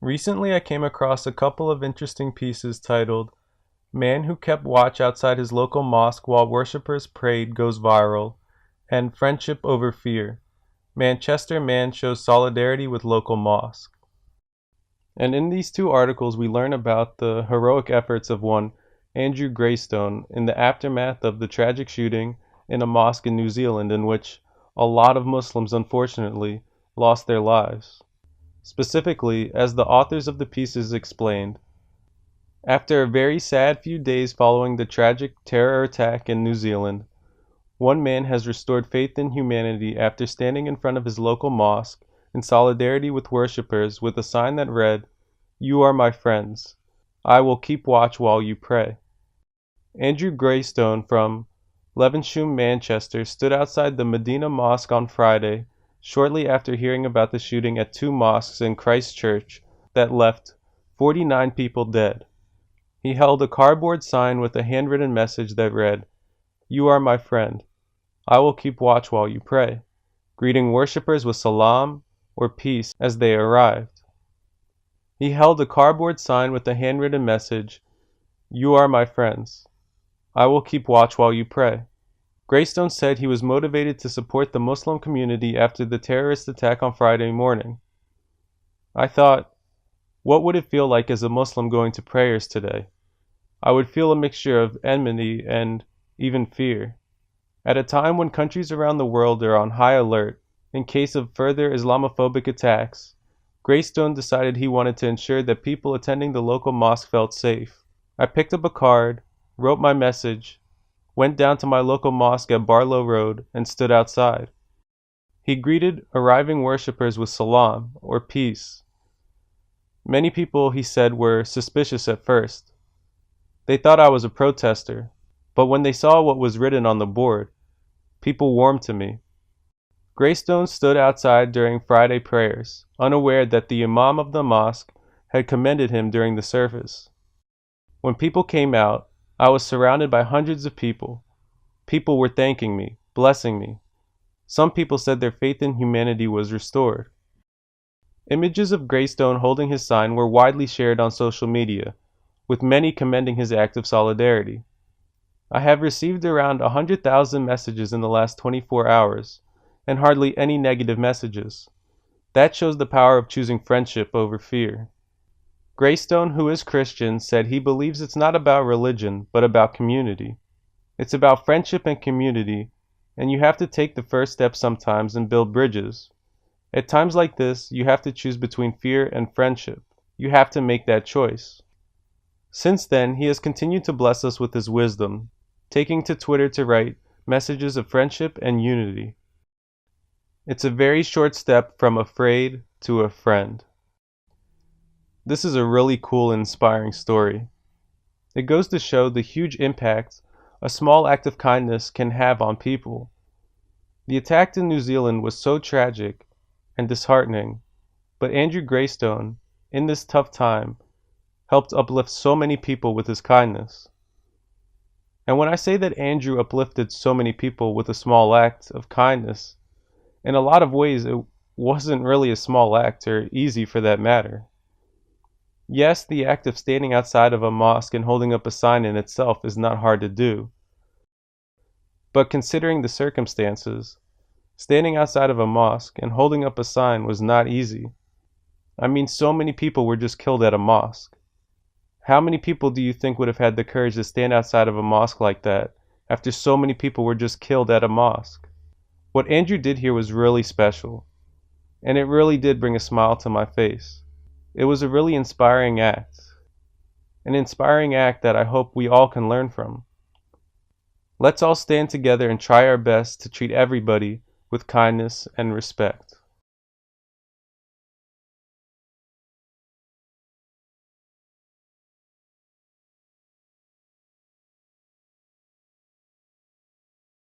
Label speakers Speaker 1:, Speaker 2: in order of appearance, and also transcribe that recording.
Speaker 1: Recently I came across a couple of interesting pieces titled "Man Who Kept Watch Outside His Local Mosque While Worshippers Prayed Goes Viral" and "Friendship Over Fear. Manchester Man Shows Solidarity with Local Mosque." And in these two articles we learn about the heroic efforts of one Andrew Graystone in the aftermath of the tragic shooting in a mosque in New Zealand in which a lot of Muslims unfortunately lost their lives. Specifically, as the authors of the pieces explained, after a very sad few days following the tragic terror attack in New Zealand, one man has restored faith in humanity after standing in front of his local mosque in solidarity with worshippers with a sign that read, "You are my friends. I will keep watch while you pray." Andrew Graystone from Lewisham, Manchester, stood outside the Medina Mosque on Friday, shortly after hearing about the shooting at two mosques in Christchurch that left 49 people dead. He held a cardboard sign with a handwritten message that read, "You are my friend. I will keep watch while you pray," greeting worshippers with salam, or peace, as they arrived. He held a cardboard sign with a handwritten message, "You are my friends. I will keep watch while you pray." Graystone said he was motivated to support the Muslim community after the terrorist attack on Friday morning. "I thought, what would it feel like as a Muslim going to prayers today? I would feel a mixture of enmity and even fear. At a time when countries around the world are on high alert in case of further Islamophobic attacks, Graystone decided he wanted to ensure that people attending the local mosque felt safe. I picked up a card, wrote my message, went down to my local mosque at Barlow Road, and stood outside." He greeted arriving worshippers with salam, or peace. Many people, he said, were suspicious at first. They thought I was a protester, but when they saw what was written on the board, people warmed to me. Graystone stood outside during Friday prayers, unaware that the imam of the mosque had commended him during the service. When people came out, I was surrounded by hundreds of people. People were thanking me, blessing me. Some people said their faith in humanity was restored. Images of Graystone holding his sign were widely shared on social media, with many commending his act of solidarity. I have received around 100,000 messages in the last 24 hours, and hardly any negative messages. That shows the power of choosing friendship over fear. Graystone, who is Christian, said he believes it's not about religion, but about community. It's about friendship and community, and you have to take the first step sometimes and build bridges. At times like this, you have to choose between fear and friendship. You have to make that choice. Since then, he has continued to bless us with his wisdom, taking to Twitter to write messages of friendship and unity. It's a very short step from afraid to a friend. This is a really cool and inspiring story. It goes to show the huge impact a small act of kindness can have on people. The attack in New Zealand was so tragic and disheartening, but Andrew Graystone, in this tough time, helped uplift so many people with his kindness. And when I say that Andrew uplifted so many people with a small act of kindness, in a lot of ways it wasn't really a small act, or easy for that matter. Yes, the act of standing outside of a mosque and holding up a sign in itself is not hard to do. But considering the circumstances, standing outside of a mosque and holding up a sign was not easy. I mean, so many people were just killed at a mosque. How many people do you think would have had the courage to stand outside of a mosque like that after so many people were just killed at a mosque? What Andrew did here was really special, and it really did bring a smile to my face. It was a really inspiring act, an inspiring act that I hope we all can learn from. Let's all stand together and try our best to treat everybody with kindness and respect.